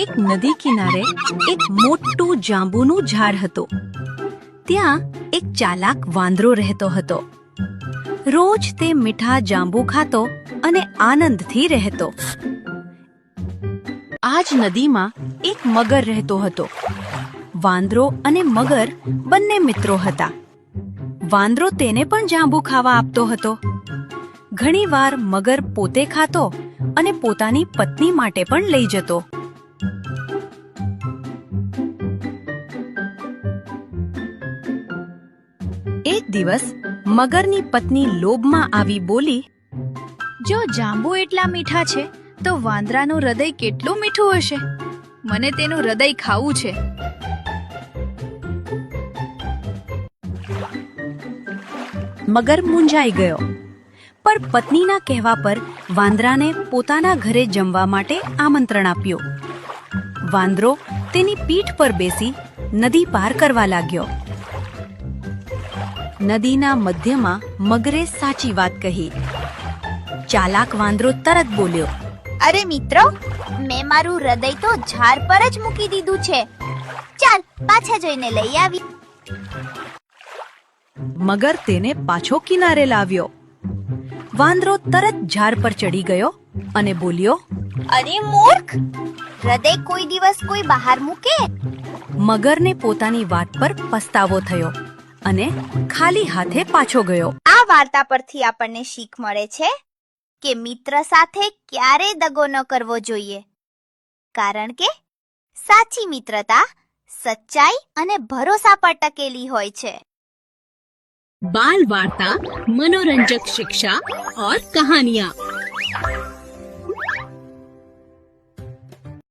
એક નદી કિનારે એક મોટું જાંબુનું ઝાડ હતું. ત્યાં એક ચાલાક વાંદરો રહેતો હતો. રોજ તે મીઠા જાંબુ ખાતો અને આનંદથી રહેતો. આ જ નદીમાં એક મગર રહેતો હતો. વાંદરો અને મગર બંને મિત્રો હતા. વાંદરો તેને પણ જાંબુ ખાવા આપતો હતો. ઘણીવાર મગર પોતે ખાતો અને પોતાની પત્ની માટે પણ લઈ જતો. એક દિવસ મગરની પત્ની લોભમાં આવી બોલી, જો જાંબુ એટલા મીઠા છે તો વાંદરાનું હૃદય કેટલું મીઠું હશે. મને તેનું હૃદય ખાવું છે. મગર મૂંઝાઈ ગયો, પણ પત્નીના કહેવા પર વાંદરાને પોતાના ઘરે જમવા માટે આમંત્રણ આપ્યું. વાંદરો તેની પીઠ પર બેસી નદી પાર કરવા લાગ્યો. નદીના મધ્યમાં મગરે સાચી વાત કહી. ચાલાક વાંદરો તરત બોલ્યો, અરે મિત્રો, મેં મારું હૃદય તો ઝાડ પર જ મૂકી દીધું છે. ચાલ પાછા જઈને લઈ આવી. મગર તેને પાછો કિનારે લાવ્યો. વાંદરો તરત ઝાડ પર ચડી ગયો અને બોલ્યો, અરે મૂર્ખ, હૃદય કોઈ દિવસ કોઈ બહાર મૂકે? મગરને પોતાની વાત પર પસ્તાવો થયો અને ખાલી હાથે પાછો ગયો. આ વાર્તા પરથી આપણને શીખ મળે છે કે મિત્ર સાથે ક્યારે દગો ન કરવો જોઈએ, કારણ કે સાચી મિત્રતા સચ્ચાઈ અને ભરોસા પર ટકેલી હોય છે. बाल वार्ता, मनोरंजक शिक्षा और कहानियाँ।